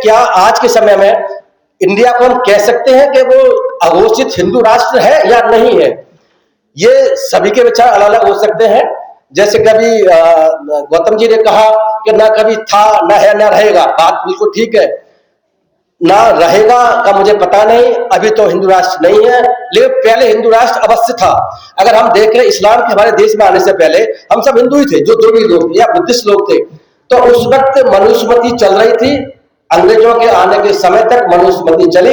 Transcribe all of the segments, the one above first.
क्या आज के समय में इंडिया को हम कह सकते हैं कि वो अघोषित हिंदू राष्ट्र है या नहीं है? ये सभी के विचार अलग अलग हो सकते हैं। जैसे कभी गौतम जी ने कहा कि ना कभी था, ना है, ना रहेगा। बात बिल्कुल ठीक है, ना रहेगा का मुझे पता नहीं, अभी तो हिंदू राष्ट्र नहीं है, लेकिन पहले हिंदू राष्ट्र अवश्य था। अगर हम देख रहे इस्लाम के हमारे देश में आने से पहले हम सब हिंदू ही थे, जो भी लोग थे या बुद्धिस्ट लोग थे। तो उस वक्त मनुस्मृति चल रही थी, अंग्रेजों के आने के समय तक मनुस्मृति चली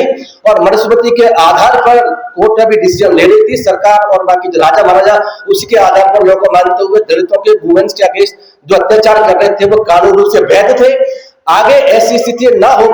और मनुस्मृति के आधार पर कोर्ट में भी डिसीजन ले रही थी सरकार और बाकी जो राजा महाराजा, उसी के आधार पर लोगों को मानते हुए दलितों के वुमेन्स के अगेंस्ट जो अत्याचार कर रहे थे वो कानून रूप से वैध थे। आगे ऐसी स्थिति ना हो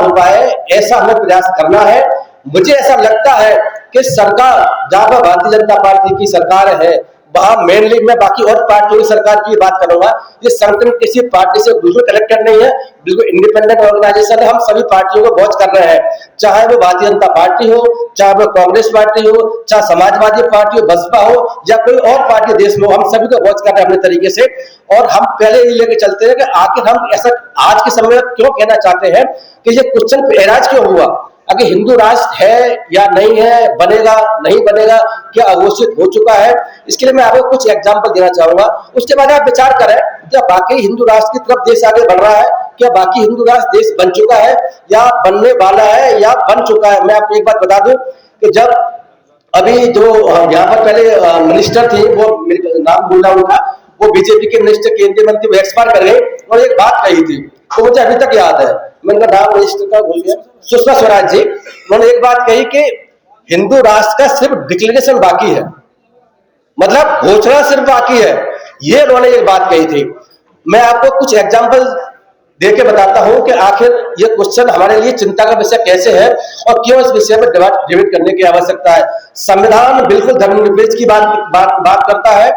पाए, ऐसा हमें प्रयास करना है। मुझे ऐसा लगता है कि सरकार, जहां पर भारतीय जनता पार्टी की सरकार है, वहां मेनली मैं बाकी और पार्टियों की सरकार की बात करूंगा। ये संगठन किसी पार्टी से बिल्कुल कनेक्टेड नहीं है, बिल्कुल इंडिपेंडेंट ऑर्गेनाइजेशन है। हम सभी पार्टियों को वॉच कर रहे हैं, चाहे वो भारतीय जनता पार्टी हो, चाहे वो कांग्रेस पार्टी हो, चाहे समाजवादी पार्टी हो, बसपा हो या कोई और पार्टी देश में हो, हम सभी को वॉच कर रहे हैं अपने तरीके से। और हम पहले ये लेके चलते हैं कि आखिर हम ऐसा आज के समय में क्यों कहना चाहते हैं कि ये क्वेश्चन एराज क्यों हुआ? अगर हिंदू राष्ट्र है या नहीं है, बनेगा नहीं बनेगा, क्या अघोषित हो चुका है, इसके लिए मैं आपको कुछ एग्जांपल देना चाहूंगा। उसके बाद आप विचार करें, क्या बाकी हिंदू राष्ट्र की तरफ देश आगे बढ़ रहा है? क्या बाकी हिंदू राष्ट्र देश बन चुका है या बनने वाला है या बन चुका है? मैं आपको एक बात बता दूं कि जब अभी जो यहाँ पर पहले मिनिस्टर थी, वो नाम भूल रहा उनका, वो बीजेपी के मिनिस्टर, केंद्रीय मंत्री, वो एक्सपायर कर गए और एक बात कही थी तो मुझे अभी तक याद है, मैं उनका नाम मिनिस्टर का भूल गया, सुषमा स्वराज जी। उन्होंने एक बात कही कि हिंदू राष्ट्र का सिर्फ डिक्लेरेशन बाकी है, मतलब घोषणा सिर्फ बाकी है। ये उन्होंने एक बात कही थी। मैं आपको कुछ एग्जांपल देके बताता हूं कि आखिर ये क्वेश्चन हमारे लिए चिंता का विषय कैसे है और क्यों इस विषय पर डिबेट करने की आवश्यकता है। संविधान बिल्कुल धर्मनिरपेक्ष की बात करता है,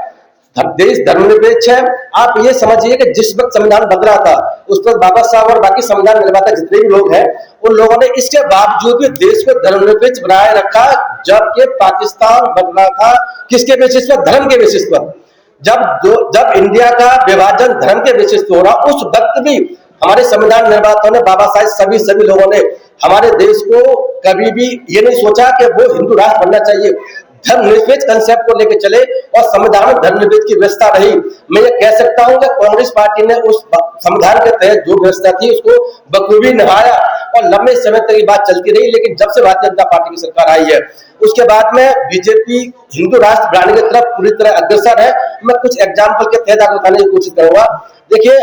देश धर्मनिरपेक्ष है। आप ये समझिए कि जिस वक्त संविधान बन रहा था उस वक्त बाबा साहब और बाकी संविधान निर्माता जितने भी लोग हैं, उन लोगों ने इसके बावजूद भी देश को धर्मनिरपेक्ष बनाए रखा, जबकि पाकिस्तान बन रहा था किसके बेसिस पर? धर्म के बेसिस पर। जब इंडिया का विभाजन धर्म के बेसिस पर हो रहा, उस वक्त भी हमारे संविधान निर्माताओं ने, बाबा साहब, सभी लोगों ने हमारे देश को कभी भी ये नहीं सोचा कि वो हिंदू राष्ट्र बनना चाहिए। धर्मनिरपेक्ष कंसेप्ट को लेकर चले और संविधान में धर्मनिरपेक्ष की व्यवस्था रही। मैं ये कह सकता हूं कि कांग्रेस पार्टी ने उस संविधान के तहत जो व्यवस्था थी उसको बखूबी निभाया और लंबे समय तक ये बात चलती रही। लेकिन जब से भारतीय जनता पार्टी की सरकार आई है उसके बाद में बीजेपी हिंदू राष्ट्र बनाने की तरफ पूरी तरह अग्रसर है। मैं कुछ एग्जाम्पल के तहत आपको बताने की कोशिश करूंगा। देखिए,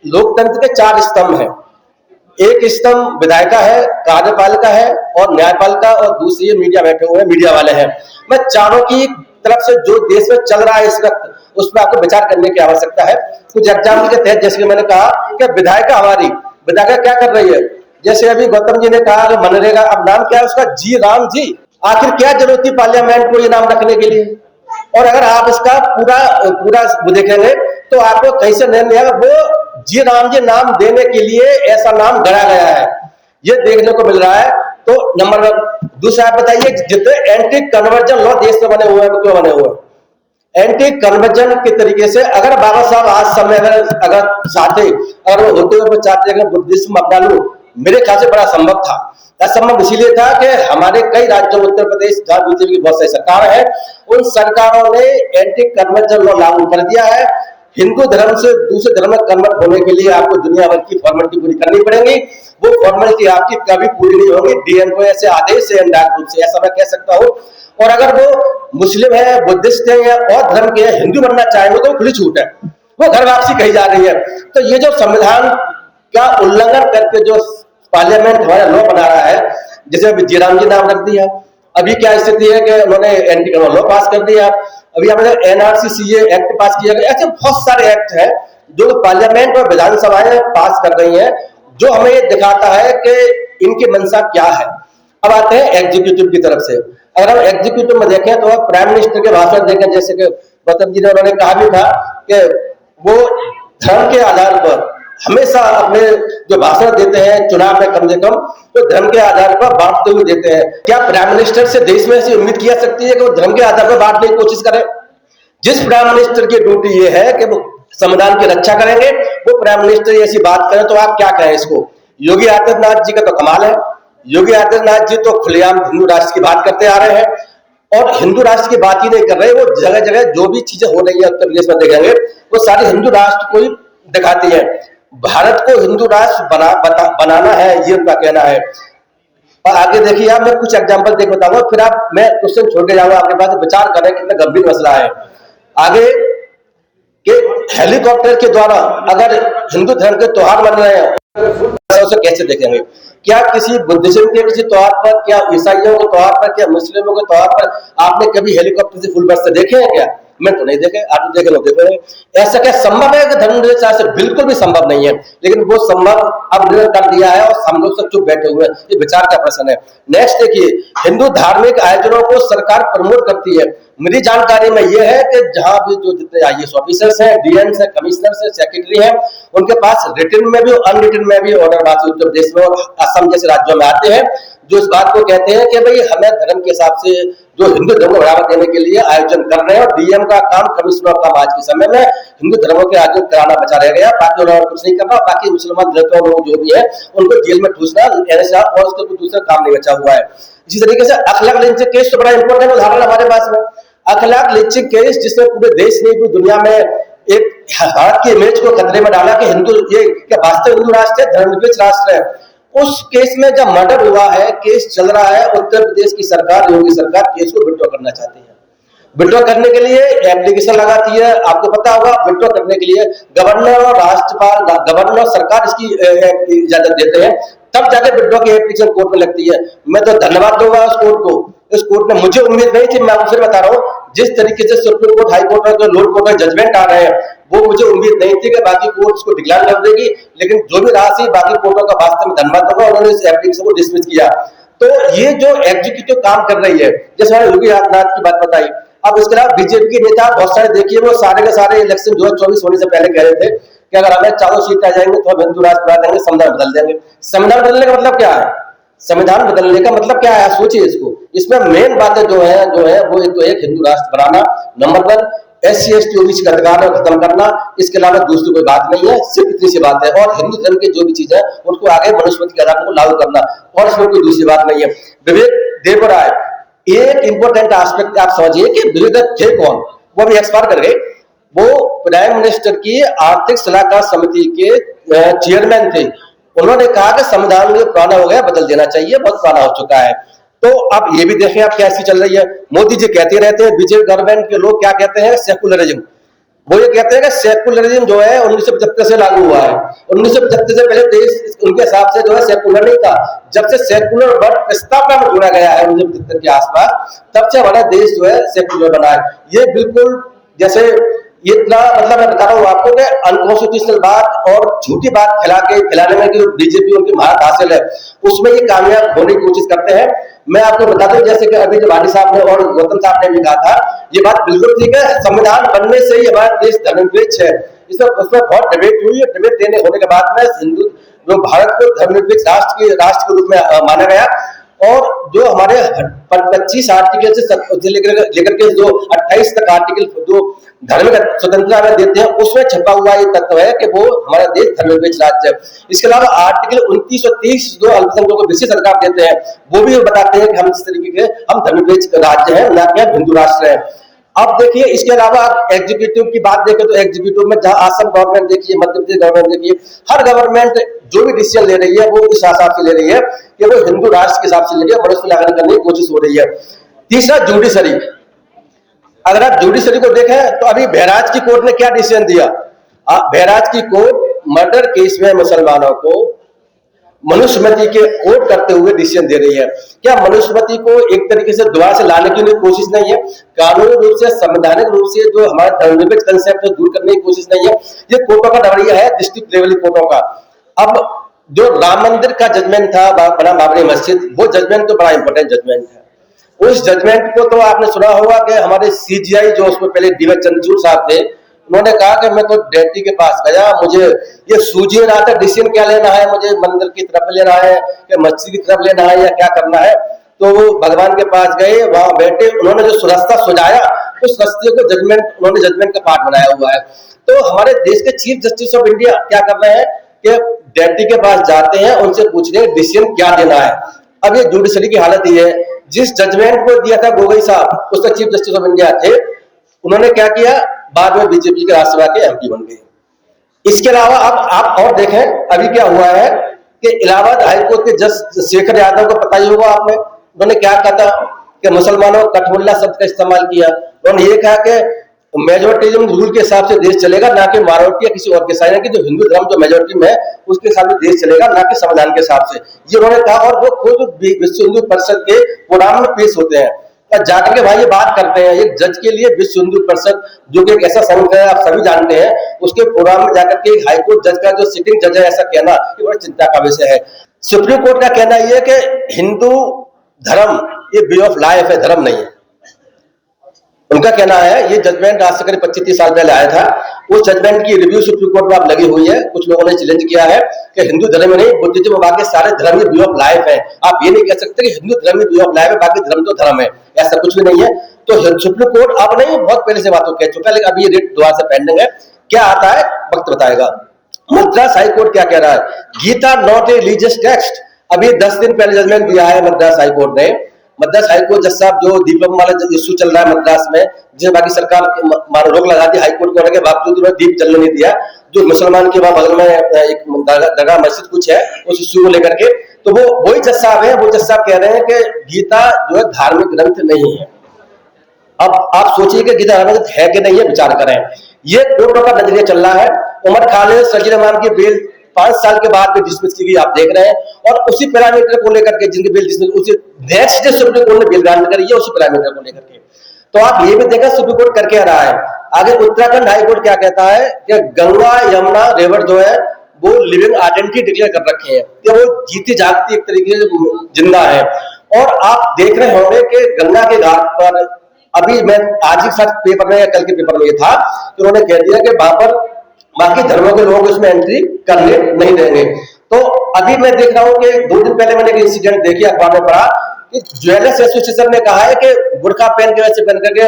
लोकतंत्र के 4 स्तंभ हैं। एक स्तंभ विधायिका है, कार्यपालिका है और न्यायपालिका, और दूसरी मीडिया बैठे हुए हैं, मीडिया वाले हैं। मैं चारों की तरफ से जो देश में चल रहा है इस वक्त, उस पर आपको विचार करने की आवश्यकता है। कुछ एग्जाम्पल के तहत, जैसे कि मैंने कहा कि विधायिका हमारी विधायिका क्या कर रही है? जैसे अभी गौतम जी ने कहा कि मनरेगा, अब नाम क्या है उसका? जी राम जी। आखिर क्या जरूरत थी पार्लियामेंट को ये नाम रखने के लिए? और अगर आप इसका पूरा देखेंगे तो आपको कहीं से नहीं आएगा, वो जी राम जी नाम देने के लिए ऐसा नाम गढ़ा गया है, ये देखने को मिल रहा है। तो नंबर 1। दूसरा आप बताइए, जितने एंटी कन्वर्जन लॉ देश में बने हुए हैं, क्यों बने हुए हैं? एंटी कन्वर्जन के तरीके से अगर बाबा साहब आज समय अगर चाहते, अगर वो होते हुए चाहते अगर बुद्धिज्म अपना लूं, मेरे ख्याल से बड़ा संभव था। असंभव इसीलिए था कि हमारे कई राज्यों, उत्तर प्रदेश जहां बीजेपी की बहुत सारी सरकार है, उन सरकारों ने एंटी कन्वर्जन लॉ लागू कर दिया है। हिंदू धर्म से दूसरे धर्म में कन्वर्ट होने के लिए आपको दुनिया भर की फॉर्मेलिटी पूरी करनी पड़ेगी। वो फॉर्मेलिटी आपकी कभी पूरी नहीं होगी डीएनओ ऐसे आदेश से, रूप से, ऐसा मैं कह सकता हूँ। और अगर वो मुस्लिम है, बुद्धिस्ट है या और धर्म के हिंदू बनना चाहेंगे तो खुली छूट है, वो घर वापसी कही जा रही है। तो ये जो संविधान का उल्लंघन करके जो पार्लियामेंट हमारा लॉ बना रहा है, जैसे अभी जीराम जी नाम रख दिया, अभी क्या स्थिति है कि उन्होंने एंटी कन्वर्जन लॉ पास कर दिया, अभी हमने एनआरसी सीए एक्ट पास किया गया। ऐसे बहुत सारे एक्ट हैं जो पार्लियामेंट और विधानसभाएं पास कर रही हैं, जो हमें ये दिखाता है कि इनकी मंशा क्या है। अब आते हैं एग्जीक्यूटिव की तरफ से। अगर हम एग्जीक्यूटिव में देखें तो प्राइम मिनिस्टर के भाषण देखें, जैसे कि गौतम जी ने उन्होंने कहा भी था कि वो धर्म के आधार पर हमेशा अपने जो भाषण देते हैं चुनाव में, कम से कम तो धर्म के आधार पर बांटते हुए देते हैं। क्या प्राइम मिनिस्टर से देश में ऐसी उम्मीद की जा सकती है कि वो धर्म के आधार पर बांटने की कोशिश करें? जिस प्राइम मिनिस्टर की ड्यूटी ये है कि वो संविधान की रक्षा करेंगे, वो प्राइम मिनिस्टर ऐसी बात करें तो आप क्या कहें इसको? योगी आदित्यनाथ जी का तो कमाल है। योगी आदित्यनाथ जी तो खुलेआम हिंदू राष्ट्र की बात करते आ रहे हैं और हिंदू राष्ट्र की बात ही नहीं कर रहे, वो जगह जगह जो भी चीजें हो रही है उत्तर प्रदेश में देखेंगे वो सारी हिंदू राष्ट्र को ही दिखाती है। भारत को हिंदू राष्ट्र बनाना है, ये उनका कहना है। और आगे देखिए आप, मैं कुछ एग्जांपल देख बताऊंगा, फिर आप मैं क्वेश्चन छोड़ के जाऊंगा आपके पास, विचार करें कितना गंभीर मसला है। आगे कि हेलीकॉप्टर के द्वारा अगर हिंदू धर्म के त्योहार मन रहे हैं उसे कैसे देखेंगे? क्या किसी बुद्धिज्म के किसी त्योहार पर, क्या ईसाइयों के त्योहार पर, क्या मुस्लिमों के त्योहार पर आपने कभी हेलीकॉप्टर से फुल बस से देखे हैं क्या? मैं तो नहीं देखे, आप देखे लोग देखे। ऐसा क्या संभव है कि धर्मनिरपेक्ष से? बिल्कुल भी संभव नहीं है, लेकिन वो संभव अब कर दिया है और हम लोग सब चुप बैठे हुए हैं। ये विचार का प्रश्न है। नेक्स्ट देखिए, हिंदू धार्मिक आयोजनों को सरकार प्रमोट करती है। मेरी जानकारी में ये है कि जहां भी जो जितने IAS ऑफिसर्स हैं, DMs हैं, कमिश्नर्स हैं, सेक्रेटरी हैं, उनके पास रिटन में भी अनरिटन में भी ऑर्डर उत्तर प्रदेश में और असम जैसे राज्यों में आते हैं, जो इस बात को कहते हैं कि भाई हमें धर्म के हिसाब से जो हिंदू धर्म को बढ़ावा देने के लिए आयोजन कर रहे हैं। और DM का काम, कमिश्नर का काम आज के समय में हिंदू धर्मों के आयोजन कराना बचा रह गया, बाकी और कुछ नहीं करना। बाकी मुसलमान धर्म लोग जो भी है उनको जेल में ठूसना और उसका कोई दूसरा काम नहीं बचा हुआ है। इसी तरीके से अखलाक लिंचिंग केस तो बड़ा इंपॉर्टेंट उदाहरण हमारे पास में। अखलाक लिंचिंग केस जिसने पूरे देश ने, पूरी दुनिया में एक भारत की इमेज को खतरे में डाला कि हिंदू ये क्या वास्तव हिंदू राष्ट्र है, धर्मनिरपेक्ष राष्ट्र है। उस केस में जब मर्डर हुआ है, केस चल रहा है, उत्तर प्रदेश की सरकार, योगी सरकार केस को विड्रॉ करना चाहती है। विड्रॉ करने के लिए एप्लीकेशन लगाती है। आपको पता होगा, विड्रॉ करने के लिए गवर्नर और राज्यपाल, गवर्नर और सरकार इसकी इजाजत देते हैं, तब जाके विड्रॉ की एप्लीकेशन कोर्ट में लगती है। मैं तो धन्यवाद दूंगा उस कोर्ट को। इस कोर्ट ने, मुझे उम्मीद नहीं थी, मैं आपसे बता रहा हूँ, जिस तरीके से सुप्रीम कोर्ट, हाई कोर्ट और जो लोअर कोर्ट में जजमेंट आ रहे हैं, वो मुझे उम्मीद नहीं थी कि बाकी कोर्ट्स को डिक्लेयर कर देगी। लेकिन जो भी रहा सी, बाकी कोर्टों का वास्तव में धन्यवाद होगा, उन्होंने इस एप्लीकेशन को डिसमिस किया। तो ये जो एग्जीक्यूटिव काम कर रही है, जैसे मैंने योगी आदित्यनाथ की बात बताई, अब इसके अलावा बीजेपी के नेता बहुत सारे देखिए, वो सारे के सारे इलेक्शन 2024 होने से पहले कह रहे थे कि अगर हमें 4 सीट आ जाएंगे तो हम हिंदू राष्ट्र बना देंगे, संविधान बदल देंगे। संविधान बदलने का मतलब क्या है? संविधान बदलने का मतलब क्या है? सोचिए इसको। इसमें मेन बातें जो है वो एक तो एक हिंदू राष्ट्र बनाना, नंबर 1 SC ST OBC का अधिकार खत्म करना, इसके अलावा दूसरी कोई बात नहीं है, सिर्फ इतनी सी बात है। और हिंदू धर्म के जो भी चीज है उनको आगे मनुस्मृति के आधार को लागू करना, और इसमें कोई दूसरी बात नहीं है। विवेक देवराय, एक इंपॉर्टेंट एस्पेक्ट आप समझिए कि विवेक थे कौन? वो भी एक्सपायर कर गए। वो प्राइम मिनिस्टर की आर्थिक सलाहकार समिति के चेयरमैन थे। उन्होंने कहा कि संविधान जो पुराना हो गया, बदल देना चाहिए, बहुत पुराना हो चुका है। तो अब ये भी देखें आप कैसी चल रही है। मोदी जी कहते रहते हैं, बीजेपी गवर्नमेंट के लोग क्या कहते हैं? सेकुलरिज्म। वो ये कहते हैं कि सेकुलरिज्म जो है 1975 से लागू हुआ है। 1975 से पहले देश उनके हिसाब से जो है सेकुलर नहीं था। जब से सेकुलर वर्ड प्रस्तावना में जोड़ा गया है 1975 के आसपास, तब से हमारा देश जो है सेकुलर बना है। ये बिल्कुल जैसे इतना, मतलब मैं बता रहा हूँ आपको कि अनकॉन्स्टिट्यूशनल बात और झूठी बात फैलाने में जो बीजेपी उनकी महारत हासिल है, उसमें ये कामयाब होने की कोशिश करते हैं। मैं आपको बता दूं, जैसे कि अभी जब भाटी साहब ने और गौतम साहब ने भी कहा था, ये बात बिल्कुल ठीक है। संविधान बनने से ही हमारा देश धर्मनिरपेक्ष है। इसमें बहुत डिबेट हुई है। डिबेट देने होने के बाद में हिंदू जो भारत को धर्मनिरपेक्ष राष्ट्र के रूप में माना गया, और जो हमारे 25 आर्टिकल से लेकर के जो 28 तक आर्टिकल जो धार्मिक स्वतंत्रता में देते हैं, उसमें छपा हुआ ये तत्व है कि वो हमारा देश धर्मनिरपेक्ष राज्य है। इसके अलावा आर्टिकल 29 और 30 जो अल्पसंख्यकों को विशेष अधिकार देते हैं, वो भी बताते हैं कि हम इस तरीके के हम धर्मनिरपेक्ष राज्य हैं, ना कि हिंदू राष्ट्र है। अब देखिए, इसके अलावा एग्जीक्यूटिव की बात देखें तो एग्जीक्यूटिव में जहां असम गवर्नमेंट देखिए, मध्य प्रदेश गवर्नमेंट देखिए, हर गवर्नमेंट जो भी डिसीजन ले रही है वो इस हिसाब से ले रही है कि वो हिंदू राष्ट्र के हिसाब से ले रही है, मनुष्य लागू करने की कोशिश हो रही है। तीसरा, जुडिशरी। अगर आप जुडिशरी को देखें तो अभी बहराज की कोर्ट ने क्या डिसीजन दिया? बहराज की कोर्ट मर्डर केस में मुसलमानों को मनुस्मृति के कोट करते हुए डिसीजन दे रही है। क्या मनुस्मृति को एक तरीके से दोबारा से लाने की कोशिश नहीं है? कानूनी रूप से, संवैधानिक रूप से जो हमारा धर्मनिरपेक्ष कंसेप्ट है दूर करने की कोशिश नहीं है। ये कोर्टों का रवैया है, डिस्ट्रिक्ट लेवल कोर्टों का। अब जो राम मंदिर का जजमेंट था, बना बाबरी मस्जिद, वो जजमेंट तो बड़ा इंपॉर्टेंट जजमेंट है। उस जजमेंट को तो आपने सुना होगा कि हमारे CGI जो उसमें पहले DY चंद्रचूड़ साहब थे, उन्होंने कहा कि मैं तो डेटी के पास गया, मुझे ये सूझी रहा था डिसीजन क्या लेना है, मुझे मंदिर की तरफ लेना है कि मस्जिद की तरफ लेना है या क्या करना है। तो वो भगवान के पास गए, वहां बैठे, उन्होंने जो रास्ता सुझाया उस रास्ते को उन्होंने जजमेंट का पार्ट बनाया हुआ है। तो हमारे देश के चीफ जस्टिस ऑफ इंडिया क्या कर रहे हैं? कि डेप्टी के पास जाते हैं, उनसे पूछ रहे हैं डिसीजन क्या देना है। अब ये जुडिशरी की हालत ये है, जिस जजमेंट को दिया था गोगोई साहब, उसका चीफ जस्टिस ऑफ इंडिया थे, उन्होंने क्या किया, बाद में बीजेपी के राज्यसभा के एमपी बन गए। इसके अलावा अब आप और देखें अभी क्या हुआ है कि इलाहाबाद हाईकोर्ट के जज शेखर यादव को पता ही होगा आपने, उन्होंने क्या कहा था कि मुसलमानों कठमुल्ला शब्द का इस्तेमाल किया। उन्होंने ये कहा कि मेजोरिटिज्म रूल के हिसाब से देश चलेगा, ना कि माइनॉरिटी या किसी और के साथ, कि जो हिंदू धर्म जो मेजोरिटी में है उसके हिसाब से देश चलेगा, ना कि संविधान के हिसाब से, ये उन्होंने कहा। और वो खुद विश्व हिंदू परिषद के प्रोग्राम में पेश होते हैं, जाकर के भाई ये बात करते हैं। एक जज के लिए विश्व हिंदू परिषद जो कि एक ऐसा संघ है, आप सभी जानते हैं, उसके प्रोग्राम में जाकर के हाईकोर्ट जज का जो सिटिंग जज है ऐसा कहना ये बड़ी चिंता का विषय है। सुप्रीम कोर्ट का कहना यह है कि हिंदू धर्म ये वे ऑफ लाइफ है, धर्म नहीं है। उनका कहना है, ये जजमेंट आज से करीब 25-30 साल पहले आया था, उस जजमेंट की रिव्यू सुप्रीम कोर्ट में अब लगी हुई है। कुछ लोगों ने चैलेंज किया है कि हिंदू धर्म में नहीं, बुद्धिज्म बाकी सारे धर्म ये वे ऑफ लाइफ है। आप ये नहीं कह सकते कि हिंदू धर्म वे ऑफ लाइफ है, बाकी धर्म तो धर्म है, ऐसा कुछ भी नहीं है। तो सुप्रीम कोर्ट अब नहीं, बहुत पहले से बातों कह चुका है, लेकिन अभी ये रेट दोबारा से पेंडिंग है। क्या आता है वक्त बताएगा। मद्रास हाईकोर्ट क्या कह रहा है, Gita not a religious text. अभी 10 दिन पहले जजमेंट दिया है मद्रास हाईकोर्ट ने। मद्रास हाईकोर्ट जज साहब जो दीपम वाला इश्यू चल रहा है मद्रास में, जिसे बाकी सरकार रोक लगा दी हाईकोर्ट को, के बावजूद उन्होंने दीप चलने नहीं दिया, जो मुसलमान के वहां बगल में एक दरगाह मस्जिद कुछ है, उस इश्यू को लेकर के, तो वो वही जज साहब है, वो जज साहब कह रहे हैं कि गीता जो है धार्मिक ग्रंथ नहीं है। अब आप सोचिए कि गीता धार्मिक है कि नहीं है, विचार करें। ये कोर्टों का नजरिया चल रहा है। उमर खालिद सजीर रहमान की बेल 5 साल के बाद भी डिसमिस की गई, आप देख रहे हैं, और उसी पैरामीटर को लेकर के जिनकी बेल डिसमिस, उसी नेक्स्ट डे सुप्रीम कोर्ट ने बेल ग्रांट करी है, उसी पैरामीटर को लेकर के। तो आप ये भी देखा सुप्रीम कोर्ट करके आ रहा है। आगे उत्तराखंड हाईकोर्ट क्या कहता है कि गंगा यमुना रिवर जो है वो लिविंग आइडेंटिटी डिक्लेयर कर रखे हैं, कि वो जीती जागती एक तरीके से जिंदा है। और आप देख रहे होंगे कि गंगा के घाट पर, अभी मैं आज ही साथ पेपर में या कल के पेपर में ये था कि उन्होंने कह दिया कि वहां पर बाकी धर्मों के लोग इसमें एंट्री करने नहीं देंगे। तो अभी मैं देख रहा हूं कि 2 दिन पहले मैंने एक इंसिडेंट देखी, अखबार में पढ़ा कि ज्वेलर्स एसोसिएशन ने कहा है कि बुर्का पहन के वैसे पहन करके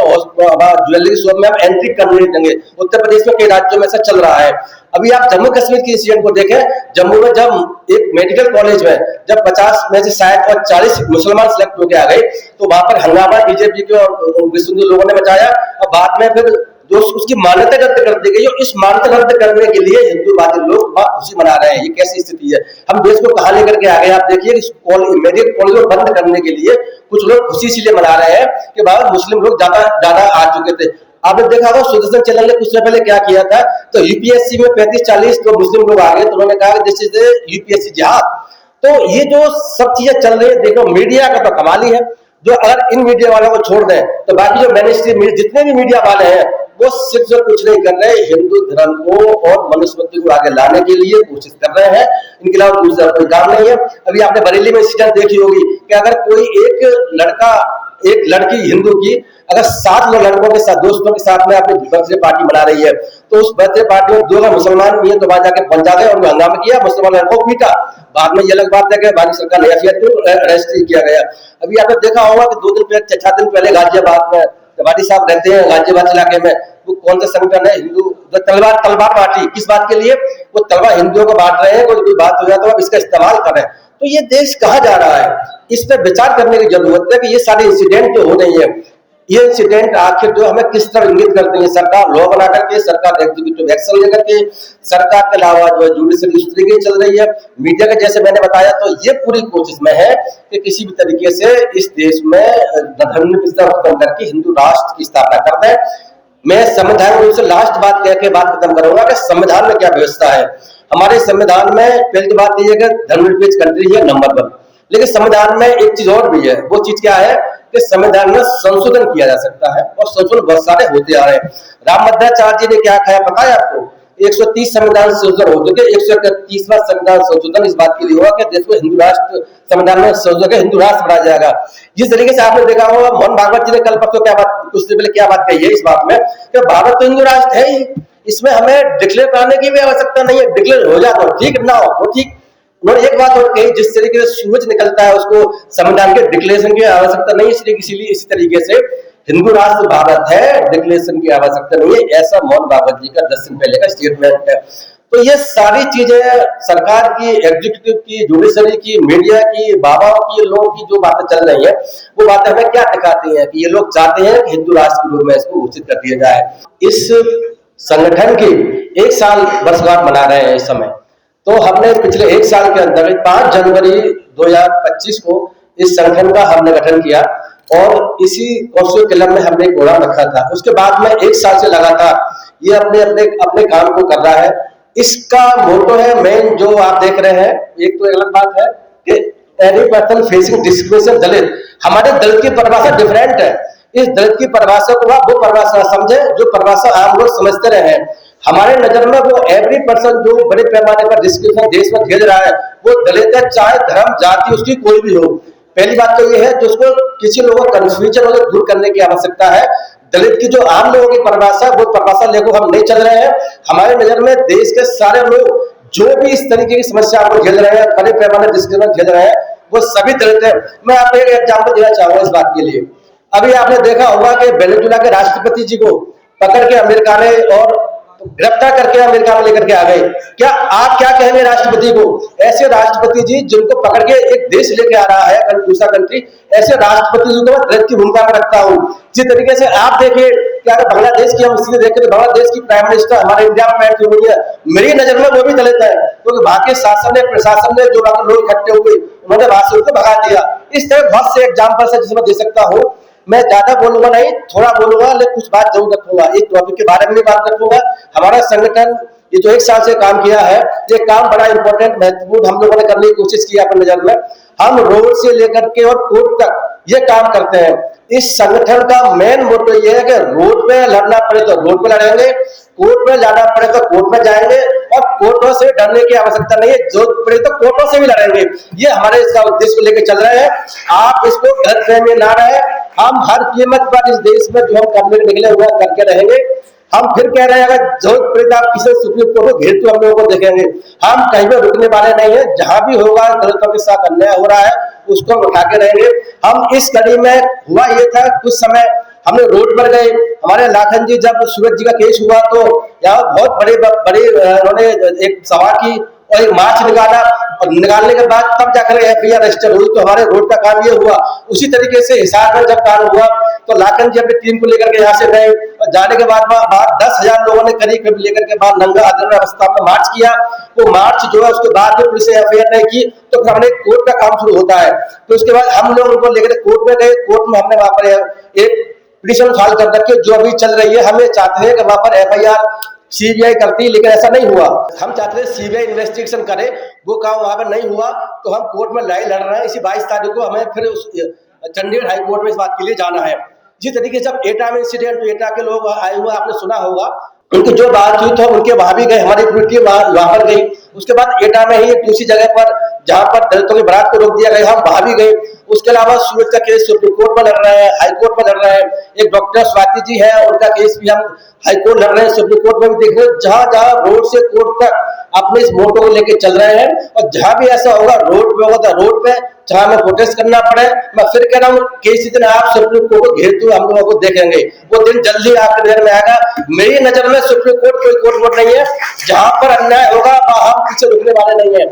ज्वेलरी शॉप में हम एंट्री करने नहीं देंगे। उत्तर प्रदेश में कई राज्यों में ऐसा चल रहा है। अभी आप जम्मू कश्मीर की इंसिडेंट को देखें, जम्मू में जब एक मेडिकल कॉलेज में जब 50 में से शायद और 40 मुसलमान सिलेक्ट होकर आ गए, तो वहां पर हंगामा बीजेपी के और विश्व हिंदू लोगों ने मचाया, और बाद में फिर जो उसकी मान्यता रद्द कर दी गई। इस मान्यता रद्द करने के लिए हिंदूवादी लोग बहुत खुशी मना रहे हैं। ये कैसी स्थिति है, हम देश को कहां लेकर के आ गए। आप देखिए मेडिकल कॉलेज को बंद करने के लिए कुछ लोग खुशी इसीलिए मना रहे हैं कि बाबा मुस्लिम लोग ज्यादा आ चुके थे। आपने देखा होगा सुदर्शन चैनल ने कुछ समय पहले क्या किया था, तो यूपीएससी में 35-40 तो मुस्लिम लोग आ गए, तो उन्होंने कहा दिस इज यूपीएससी जिहाद। तो ये जो सब चीजें चल रही है, देखो मीडिया का तो कमाल ही है, जो अगर इन मीडिया वालों को छोड़ दें तो बाकी जो मेनस्ट्रीम जितने भी मीडिया वाले हैं वो सिर्फ जो कुछ नहीं कर रहे, हिंदू धर्म को और मनुस्मृति को आगे लाने के लिए कोशिश कर रहे हैं। इनके अलावा दूसरा कोई काम नहीं है। अभी आपने बरेली में इंसिडेंट देखी होगी कि अगर कोई एक लड़की हिंदू की अगर 7 लड़कों के साथ, दोस्तों के साथ में अपनी बर्थडे पार्टी मना रही है, तो उस बर्थडे पार्टी में 2 मुसलमान भी है, तो वहां जाके पहुंच जाते हैं और हंगामा किया, मुसलमान लड़कों को पीटा। बाद में ये अलग बात है कि भारत सरकार ने एफआईआर क्यों अरेस्ट किया गया। अभी आपने देखा होगा कि 2 दिन पहले 6 दिन पहले गाजियाबाद में त्रिपाठी साहब रहते हैं, गाजियाबाद इलाके में, वो कौन सा संगठन है हिंदू, तलवार पार्टी, किस बात के लिए, वो तलवार हिंदुओं को बांट रहे हैं, कोई बात हो जाए तो आप इसका इस्तेमाल कर रहे हैं। तो ये देश कहाँ जा रहा है, इस पर विचार करने की जरूरत है कि ये सारे इंसिडेंट जो हो रही है, ये इंसिडेंट आखिर जो हमें किस तरह इंगित करते हैं। सरकार लॉ बना करके, सरकार एग्जीक्यूटिव एक्शन लेकर के, सरकार के अलावा जो है जुडिशरी इस तरीके चल रही है। मीडिया का जैसे मैंने बताया, तो ये पूरी कोशिश में है कि किसी भी तरीके से इस देश में धर्म खत्म करके हिंदू राष्ट्र की स्थापना कर दें। मैं संविधान रूप से लास्ट बात कह के बात खत्म करूंगा कि संविधान में क्या व्यवस्था है। हमारे संविधान में पहली बात यह है कि धर्मनिरपेक्ष कंट्री है नंबर 1, लेकिन संविधान में एक चीज और भी है। वो चीज क्या है कि संविधान में संशोधन किया जा सकता है, और संशोधन बहुत सारे होते आ रहे हैं। रामभद्राचार्य जी ने क्या खाया पता है आपको, 130 संविधान संशोधन हो चुके। 131वां संविधान संशोधन इस बात के लिए हुआ कि देश को हिंदू राष्ट्र, संविधान में संशोधन के हिंदू राष्ट्र बनाया जाएगा। जिस तरीके से आपने देखा होगा, मोहन भागवत जी ने कल परसों क्या बात, कुछ दिन पहले क्या बात कही है इस बात में कि भारत तो हिंदू राष्ट्र है ही, इसमें हमें डिक्लेयर कराने की भी आवश्यकता नहीं है। डिक्लेयर हो जाए तो ठीक, ना हो तो ठीक। उन्होंने एक बात और कही, जिस तरीके से सूरज निकलता है उसको संविधान के डिक्लेरेशन की आवश्यकता नहीं, इसीलिए इसी तरीके से हिंदू राष्ट्र भारत है, डिक्लेरेशन की आवश्यकता नहीं है। ऐसा मोहन भागवत जी का 10 दिन पहले का स्टेटमेंट है। तो ये सारी चीजें सरकार की, एग्जीक्यूटिव की, जुडिशरी की, मीडिया की, बाबाओं की, लोगों की जो बातें चल रही है, वो बातें हमें क्या दिखाती हैं कि ये लोग चाहते हैं कि हिंदू राष्ट्र के रूप में इसको घोषित कर दिया जाए। इस संगठन की 1 साल वर्षगांठ मना रहे हैं इस समय। तो हमने पिछले 1 साल के अंदर 5 जनवरी 2025 को इस संगठन का हमने गठन किया और इसी कौशल क्लब में हमने एक प्रोग्राम रखा था। उसके बाद में 1 साल से लगातार ये अपने अपने अपने काम को कर रहा है। इसका मोटो है मेन जो आप देख रहे हैं, एक तो अलग बात है कि एनी पर्सन फेसिंग डिस्क्रिमिनेशन दलित, हमारे दलित की परिभाषा डिफरेंट है। इस दलित की परिभाषा को आप वो परिभाषा समझे जो परिभाषा आम लोग समझते रहे हैं। हमारे नजर में वो एवरी पर्सन जो बड़े पैमाने पर डिस्क्रिमिनेशन देश में झेल रहा है वो दलित है, चाहे धर्म जाति उसकी कोई भी हो। पहली बात तो ये है जो उसको किसी लोगों को कंफ्यूजन को दूर करने की आवश्यकता है। दलित की जो आम लोगों की परिभाषा, वो परिभाषा लेकर हम नहीं चल रहे हैं। हमारे नजर में देश के सारे लोग जो भी इस तरीके की समस्या को झेल रहे हैं, बड़े पैमाने डिस्क्रिमिनेशन झेल रहे हैं, वो सभी दलित है। मैं आपको एक एग्जाम्पल देना चाहूंगा इस बात के लिए। अभी आपने देखा होगा कि वेनेजुएला के राष्ट्रपति जी को पकड़ के अमेरिका ने और गिरफ्तार करके अमेरिका में लेकर के आ गए। क्या आप क्या कहेंगे राष्ट्रपति को? ऐसे राष्ट्रपति जी जिनको पकड़ के एक देश लेके आ रहा है दूसरा कंट्री, ऐसे राष्ट्रपति जी को मैं दलित की भूमिका में रखता हूँ। जिस तरीके से आप देखिए कि अगर बांग्लादेश की हम स्थिति देखें तो बांग्लादेश की प्राइम मिनिस्टर हमारे इंडिया में बैठी हुई है, मेरी नजर में वो भी दलित है, क्योंकि वहां के शासन ने, प्रशासन ने जो लोग इकट्ठे हुए उन्होंने वहां से उनको भगा दिया। इस तरह बहुत से एग्जाम्पल है जिसे मैं दे सकता हूँ। मैं ज्यादा बोलूंगा नहीं, थोड़ा बोलूंगा, लेकिन कुछ बात जरूर रखूंगा, इस टॉपिक के बारे में भी बात रखूंगा। हमारा संगठन ये जो 1 साल से काम किया है, ये काम बड़ा इंपॉर्टेंट, महत्वपूर्ण हम लोगों ने करने की कोशिश की अपने नजर में। हम रोड से लेकर के और कोर्ट तक ये काम करते हैं। इस संगठन का मेन मोटो ये है कि रोड पे लड़ना पड़े तो रोड पे लड़ेंगे, कोर्ट में जाना पड़े तो कोर्ट में जाएंगे, और कोर्टों से डरने की आवश्यकता नहीं है, जो पड़े तो कोर्टों से भी लड़ेंगे। ये हमारे इसका उद्देश्य को लेकर चल रहे हैं। आप इसको गलतफहमी ना रहे, हम हर कीमत पर इस देश में जो हम करने के निकले हुए करके रहेंगे। हम फिर कह रहे हैं अगर जरूरत पड़े तो आप किसी सुप्रीम कोर्ट को घेरते हम लोगों को देखेंगे। हम कहीं पर रुकने वाले नहीं है, जहां भी होगा दलितों के साथ अन्याय हो रहा है उसको हम उठा के रहेंगे। हम इस कड़ी में हुआ ये था, कुछ समय हमने रोड पर गए, हमारे लाखन जी जब सूरज जी का केस हुआ तो यहाँ बहुत बड़े बड़े उन्होंने एक सभा की और एक मार्च निकाला, और निकालने के बाद तब जाकर एफआईआर रजिस्टर हुई। तो हमारे रोड का काम ये हुआ। उसी तरीके से हिसार में जब काम हुआ तो लाखन जी अपनी टीम को लेकर के यहाँ से गए, और जाने के बाद 10,000 लोगों ने करीब लेकर के बाद नंगा अदर अवस्था में मार्च किया। वो मार्च जो है उसके बाद में पुलिस ने एफआईआर नहीं की, तो फिर हमने कोर्ट का काम शुरू होता है। तो उसके बाद हम लोग उनको लेकर कोर्ट में गए। कोर्ट में हमने वहां पर एक पिटीशन फाइल कर रखी है जो अभी चल रही है। हमें चाहते हैं कि वहां पर एफआईआर सीबीआई करती, लेकिन ऐसा नहीं हुआ। हम चाहते थे सीबीआई इन्वेस्टिगेशन करे, वो काम वहां पर नहीं हुआ। तो हम कोर्ट में लड़ाई लड़ रहे हैं। इसी 22 तारीख को हमें फिर चंडीगढ़ हाई कोर्ट में इस बात के लिए जाना है। जिस तरीके से अब एटा में इंसिडेंट, एटा के लोग आए हुए आपने सुना होगा, उनकी जो बातचीत हो उनके वहां भी गए, हमारी पूरी टीम वहां पर गई। उसके बाद एटा में ही एक दूसरी जगह पर जहां पर दलितों की बारात को रोक दिया गया, हम वहां भी गए। उसके अलावा सूरज का केस सुप्रीम कोर्ट में लड़ रहे हैं, हाई कोर्ट में लड़ रहे हैं। एक डॉक्टर स्वाति जी है, उनका केस भी हम हाई कोर्ट लड़ रहे हैं, सुप्रीम कोर्ट में भी देख रहे हैं। जहां जहां रोड से कोर्ट तक अपने इस मोटो को लेकर चल रहे हैं, और जहां भी ऐसा होगा रोड पे होगा तो रोड पे, जहां हमें प्रोटेस्ट करना पड़े, मैं फिर कह रहा हूँ किसी दिन आप सुप्रीम कोर्ट को घेरते हुए हम लोगों को देखेंगे। वो दिन जल्दी आपके नजर में आएगा। मेरी नजर में सुप्रीम कोर्ट कोई कोर्ट वोट नहीं है, जहां पर अन्याय होगा वहां हम पीछे रुकने वाले नहीं है।